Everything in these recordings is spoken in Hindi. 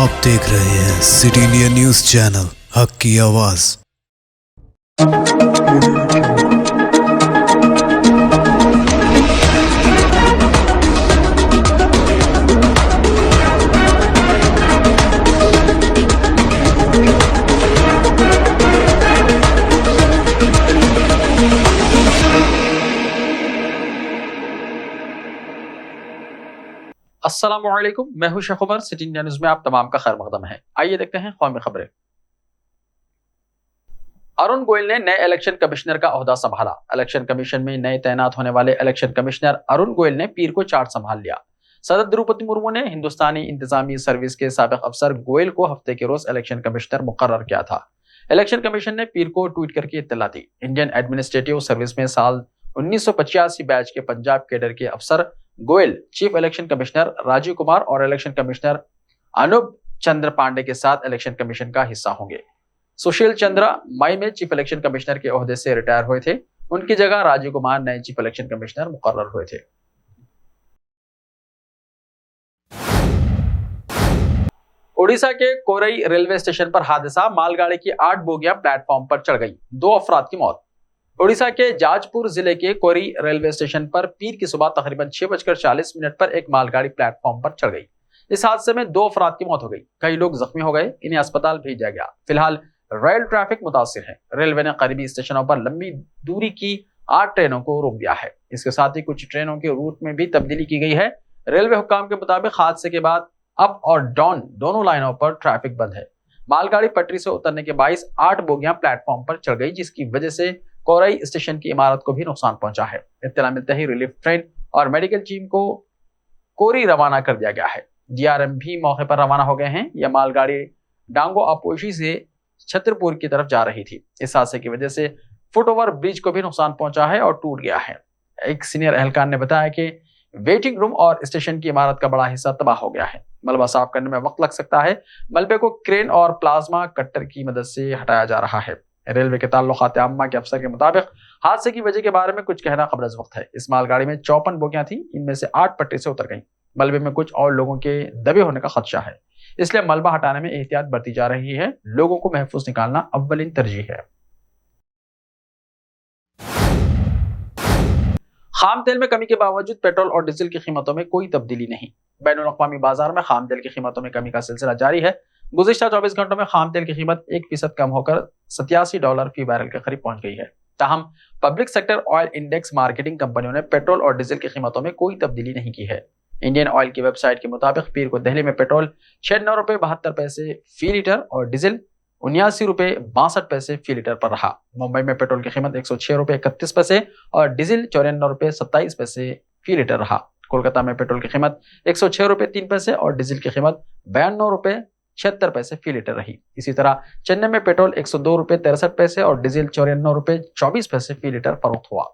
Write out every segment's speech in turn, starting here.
आप देख रहे हैं सिटी इंडिया न्यूज चैनल, हक की आवाज। अस्सलामुअलैकुम, मैं हूं Sheikh Umar. City India News में आप तमाम का खैर मकदम है। आइए देखते हैं कौमी खबरें। अरुण गोयल ने नए इलेक्शन कमिश्नर का ओहदा संभाला। इलेक्शन कमीशन में नए तैनात होने वाले इलेक्शन कमिश्नर अरुण गोयल ने पीर को चार्ज संभाल लिया। सदर द्रौपदी मुर्मू ने हिंदुस्तानी इंतजामी सर्विस के साबिक अफसर गोयल को हफ्ते के रोज इलेक्शन कमिश्नर मुकर्रर किया था। इलेक्शन कमीशन ने पीर को ट्वीट करके इत्तला दी। इंडियन एडमिनिस्ट्रेटिव सर्विस में साल 1985 बैच के पंजाब कैडर के अफसर Goyal chief election commissioner Rajeev Kumar और इलेक्शन कमिश्नर अनूप चंद्र पांडे के साथ इलेक्शन कमीशन का हिस्सा होंगे। सुशील चंद्रा मई में चीफ इलेक्शन कमिश्नर के ओहदे से रिटायर हुए थे। उनकी जगह राजीव कुमार नए चीफ इलेक्शन कमिश्नर मुकर्रर हुए थे। ओडिशा के कोरई रेलवे स्टेशन पर हादसा। मालगाड़ी की 8 बोगियां प्लेटफॉर्म पर चढ़ गई, 2 अफराद की मौत। ओडिशा के जाजपुर जिले के कोरी रेलवे स्टेशन पर पीर की सुबह तकरीबन 6:40 पर एक मालगाड़ी प्लेटफॉर्म पर चढ़ गई। इस हादसे में 2 अफराद की मौत हो गई, कई लोग जख्मी हो गए। इन्हें अस्पताल भेजा गया। फिलहाल रेल ट्रैफिक मुतासिर है। रेलवे ने करीबी स्टेशनों पर लंबी दूरी की 8 ट्रेनों को रोक दिया है। इसके साथ ही कुछ ट्रेनों के रूट में भी तब्दीली की गई है। रेलवे हुक्काम के मुताबिक हादसे के बाद अप और डाउन दोनों लाइनों पर ट्रैफिक बंद है। मालगाड़ी पटरी से उतरने के बाईस 8 बोगियां प्लेटफॉर्म पर चढ़ गई, जिसकी वजह से कोरई स्टेशन की इमारत को भी नुकसान पहुंचा है। इत्तला मिलते ही रिलीफ ट्रेन और मेडिकल टीम को कोरी रवाना कर दिया गया है। डीआरएम भी मौके पर रवाना हो गए हैं। यह मालगाड़ी डांगो अपोशी से छतरपुर की तरफ जा रही थी। इस हादसे की वजह से फुटओवर ब्रिज को भी नुकसान पहुंचा है और टूट गया है। एक सीनियर एहलकार ने बताया कि वेटिंग रूम और स्टेशन की इमारत का बड़ा हिस्सा तबाह हो गया है। मलबा साफ करने में वक्त लग सकता है। मलबे को क्रेन और प्लाज्मा कट्टर की मदद से हटाया जा रहा है। रेलवे के ताल्लुकात आम्मा के अफसर के मुताबिक हादसे की वजह के बारे में कुछ कहना कब्ल वक्त है। इस मालगाड़ी में 54 बोगियां थी, इनमें से 8 पटरी से उतर गईं। मलबे में कुछ और लोगों के दबे होने का खदशा है, इसलिए मलबा हटाने में एहतियात बरती जा रही है। लोगों को महफूज निकालना अव्वलीन तरजीह है। खाम तेल में कमी के बावजूद पेट्रोल और डीजल की कीमतों में कोई तब्दीली नहीं। बैनुल अक़वामी बाजार में खाम तेल की कीमतों में कमी का सिलसिला जारी है। गुज़िश्ता 24 घंटों में खाम तेल की कीमत 1% कम होकर $87 फी बैरल के करीब पहुंच गई है। ताहम public sector oil index marketing कंपनियों ने पेट्रोल और डीजल की कीमतों में कोई तब्दीली नहीं की है। इंडियन ऑयल की वेबसाइट के मुताबिक पीर को दिल्ली में पेट्रोल ₹96.72 फी लीटर और डीजल ₹79.62 फी लीटर पर रहा। मुंबई में पेट्रोल की कीमत ₹106.31 और डीजल ₹94.27 फी लीटर रहा। कोलकाता में पेट्रोल की कीमत ₹106.03 और डीजल की कीमत ₹92.76 फी लीटर रही। इसी तरह चेन्नई में पेट्रोल ₹102.63 और डीजल ₹94.24 फी लीटर फरोख्त हुआ।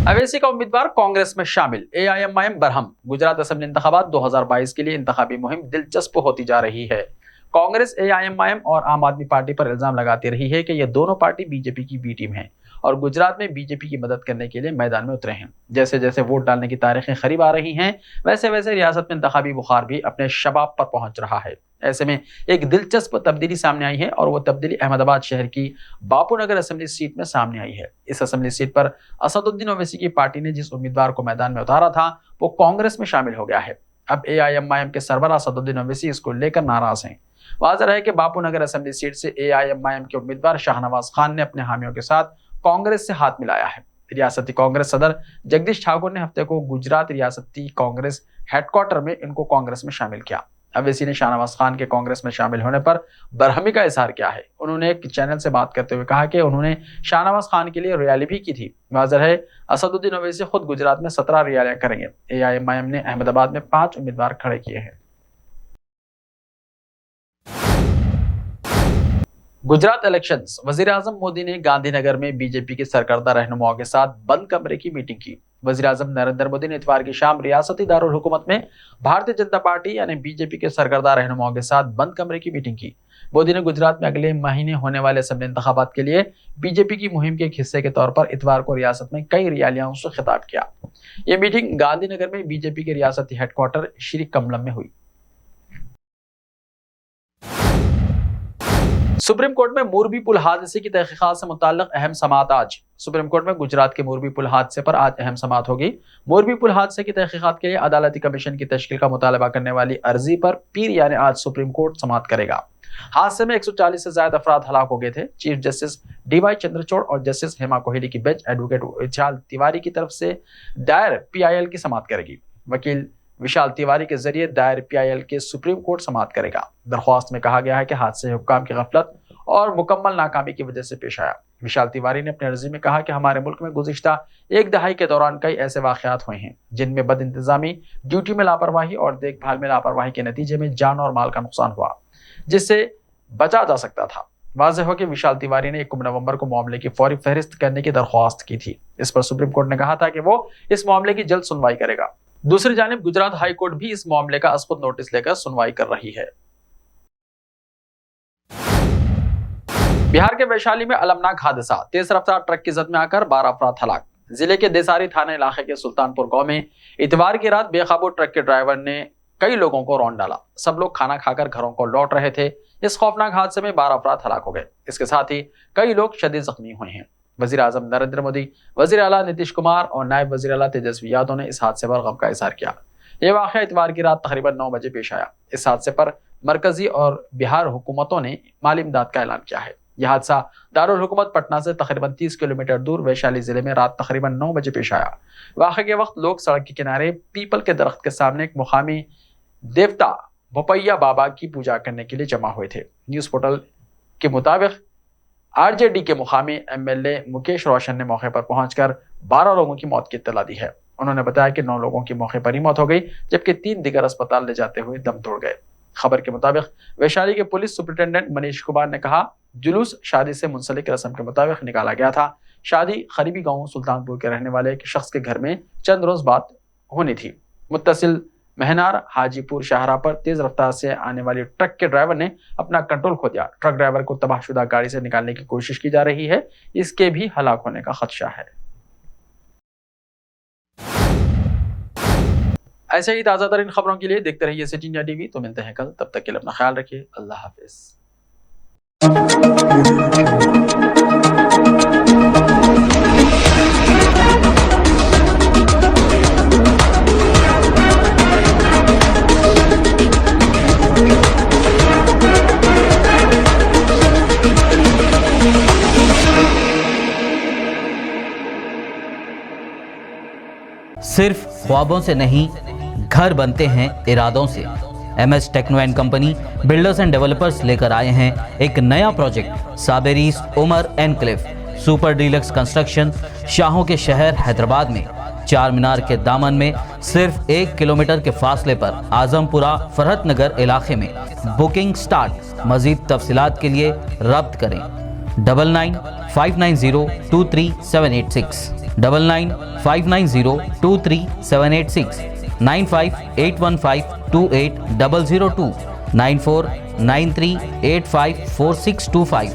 अवैसी का उम्मीदवार कांग्रेस में शामिल। एआईएमआईएम बरहम। गुजरात असेंबली इंतखाबात 2022 के लिए इंतखाबी मुहिम दिलचस्प होती जा रही है। कांग्रेस एआईएमआईएम और आम आदमी पार्टी पर इल्जाम लगाती रही है कि ये दोनों पार्टी बीजेपी की बी टीम है और गुजरात में बीजेपी की मदद करने के लिए मैदान में उतरे हैं। जैसे जैसे वोट डालने की तारीखें करीब आ रही हैं, वैसे वैसे रियासत में इंतखाबी बुखार भी अपने शबाब पर पहुंच रहा है। ऐसे में एक दिलचस्प तब्दीली सामने आई है और वो तब्दीली अहमदाबाद शहर की बापूनगर असेंबली सीट में सामने आई है। इस असेंबली सीट पर असदुद्दीन ओवैसी की पार्टी ने जिस उम्मीदवार को मैदान में उतारा था वो कांग्रेस में शामिल हो गया है। अब एआईएमआईएम के सरबराह असदुद्दीन ओवैसी इसको लेकर नाराज हैं। वाज़ेह है कि बापूनगर असेंबली सीट से एआईएमआईएम के उम्मीदवार शाहनवाज खान ने अपने हामियों के साथ कांग्रेस से हाथ मिलाया है। रियासती कांग्रेस सदर जगदीश ठाकुर ने हफ्ते को गुजरात रियासती कांग्रेस हेडक्वार्टर में इनको कांग्रेस में शामिल किया। अवैसी ने शाहनवाज खान के कांग्रेस में शामिल होने पर बरहमी का इजहार किया है। उन्होंने एक चैनल से बात करते हुए कहा कि उन्होंने शाहनवाज खान के लिए रैली भी की थी। वाज़ेह है असदुद्दीन ओवैसी खुद गुजरात में 17 रैलियां करेंगे। एआईएमआईएम ने अहमदाबाद में 5 उम्मीदवार खड़े किए हैं। गुजरात इलेक्शंस। वजीर आजम मोदी ने गांधीनगर में बीजेपी के सरकर्दा रहनुमाओं के साथ बंद कमरे की मीटिंग की। वज़ीर-ए-आज़म नरेंद्र मोदी ने इतवार की शाम रियासती दारुल हुकूमत में भारतीय जनता पार्टी यानी बीजेपी के सरगर्दा रहनुमाओं के साथ बंद कमरे की मीटिंग की। मोदी ने गुजरात में अगले महीने होने वाले असेंबली इंतखाबात के लिए बीजेपी की मुहिम के एक हिस्से के तौर पर इतवार को रियासत में कई रैलियों से खिताब किया। यह मीटिंग गांधीनगर में बीजेपी के रियासती हेडक्वार्टर श्री कमलम में हुई। सुप्रीम कोर्ट में मोरबी पुल हादसे की तहकीकात से मुताल्लिक अहम समाअत आज। सुप्रीम कोर्ट में गुजरात के मोरबी पुल हादसे पर आज अहम समाअत होगी। मोरबी पुल हादसे की तहकीकात के लिए अदालती कमीशन की तश्कील का मुतालबा करने वाली अर्जी पर पीर यानी आज सुप्रीम कोर्ट समाअत करेगा। हादसे में 140 से ज्यादा अफराद हलाक हो गए थे। चीफ जस्टिस डीवाई चंद्रचूड़ और जस्टिस हेमा कोहली की बेंच एडवोकेट विशाल तिवारी की तरफ से दायर पीआईएल की समाअत करेगी। वकील विशाल तिवारी के जरिए दायर पीआईएल के सुप्रीम कोर्ट समाअत करेगा। दरख्वास्त में कहा गया है कि हादसे हुक्काम की गफलत और मुकम्मल नाकामी की वजह से पेश आया। विशाल तिवारी ने अपनी अर्जी में कहा कि हमारे मुल्क में गुज़िश्ता एक दहाई के दौरान कई ऐसे वाक़यात हुए हैं जिनमें बदइंतजामी, ड्यूटी में लापरवाही और देखभाल में लापरवाही के नतीजे में जान और माल का नुकसान हुआ, जिससे बचा जा सकता था। वाज़ेह हो कि विशाल तिवारी ने 1 नवंबर को मामले की फौरी फहरिस्त करने की दरख्वास्त की थी। इस पर सुप्रीम कोर्ट ने कहा था कि वो इस मामले की जल्द सुनवाई करेगा। दूसरी जानिब गुजरात हाई कोर्ट भी इस मामले का खुद नोटिस लेकर सुनवाई कर रही है। बिहार के वैशाली में अलमनाक हादसा, तेज रफ्तार ट्रक की जद में आकर 12 अफराद हलाक। जिले के देसारी थाना इलाके के सुल्तानपुर गांव में इतवार की रात बेकाबू ट्रक के ड्राइवर ने कई लोगों को रौंद डाला। सब लोग खाना खाकर घरों को लौट रहे थे। इस खौफनाक हादसे में 12 अफराद हलाक हो गए। इसके साथ ही कई लोग शदीद जख्मी हुए हैं। वज़ीर-ए-आज़म नरेंद्र मोदी, वज़ीर आला नीतीश कुमार और नायब वज़ीर आला तेजस्वी यादव ने इस हादसे पर गम का इज़हार किया। यह वाक़या इतवार की रात तकरीबन 9 बजे पेश आया। इस हादसे पर मरकजी और बिहार हुकूमतों ने माली इमदाद का ऐलान किया है। यह हादसा दारुल हुकूमत पटना से तकरीबन 30 किलोमीटर दूर वैशाली जिले में रात तकरीबन 9 बजे पेश आया। वाक़े के वक्त लोग सड़क के किनारे पीपल के दरख्त के सामने एक मुकामी देवता भोपैया बाबा की पूजा करने के लिए जमा हुए थे। न्यूज़ पोर्टल के मुताबिक आरजेडी के मुकामी एमएलए मुकेश रोशन ने मौके पर पहुंचकर 12 लोगों की मौत की इत्तला दी है। उन्होंने बताया कि 9 लोगों की मौके पर ही मौत हो गई, जबकि 3 दिगर अस्पताल ले जाते हुए दम तोड़ गए। खबर के मुताबिक वैशाली के पुलिस सुपरिटेंडेंट मनीष कुमार ने कहा, जुलूस शादी से मुंसलिक रस्म के मुताबिक निकाला गया था। शादी करीबी गांव सुल्तानपुर के रहने वाले एक शख्स के घर में चंद रोज बाद होनी थी। मुत्तसिल महनार हाजीपुर शाहरा पर तेज रफ्तार से आने वाली ट्रक के ड्राइवर ने अपना कंट्रोल खो दिया। ट्रक ड्राइवर को तबाहशुदा गाड़ी से निकालने की कोशिश की जा रही है। इसके भी हलाक होने का खदशा है। ऐसे ही ताज़ा तरीन खबरों के लिए देखते रहिए सिटी इंडिया टीवी। तो मिलते हैं कल, तब तक के लिए अपना ख्याल रखिए। अल्लाह हाफिज। सिर्फ ख्वाबों से नहीं, घर बनते हैं इरादों से। MS techno and company builders and developers लेकर आए हैं एक नया प्रोजेक्ट, साबेरीज Umar enclave super deluxe construction. शाहों के शहर हैदराबाद में चार मीनार के दामन में सिर्फ 1 किलोमीटर के फासले पर आजमपुरा फरहत नगर इलाके में बुकिंग स्टार्ट। मजीद तफसीलात के लिए रब्त करें 9959023786 9959023786 9581528002 9493854625।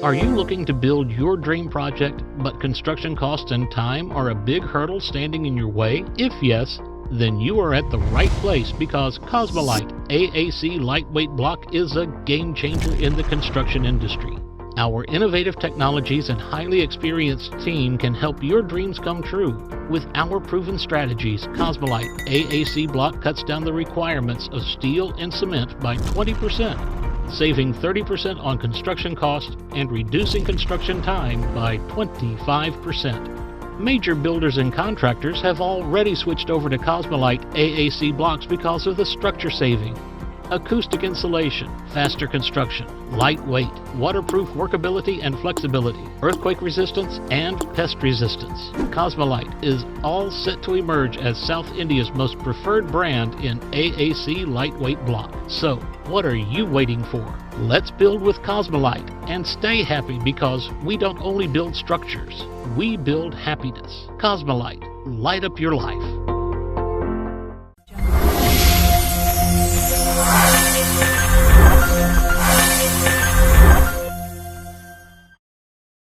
Are you looking to build your dream project, but construction costs and time are a big hurdle standing in your way? If yes, then you are at the right place, because Cosmolite AAC lightweight block is a game changer in the construction industry. Our innovative technologies and highly experienced team can help your dreams come true. With our proven strategies, Cosmolite AAC block cuts down the requirements of steel and cement by 20%, saving 30% on construction costs and reducing construction time by 25%. Major builders and contractors have already switched over to Cosmolite AAC blocks because of the structure saving, acoustic insulation, faster construction, lightweight, waterproof workability and flexibility, earthquake resistance, and pest resistance. Cosmolite is all set to emerge as South India's most preferred brand in AAC lightweight block. So, what are you waiting for? Let's build with Cosmolite and stay happy, because we don't only build structures, we build happiness. Cosmolite, light up your life.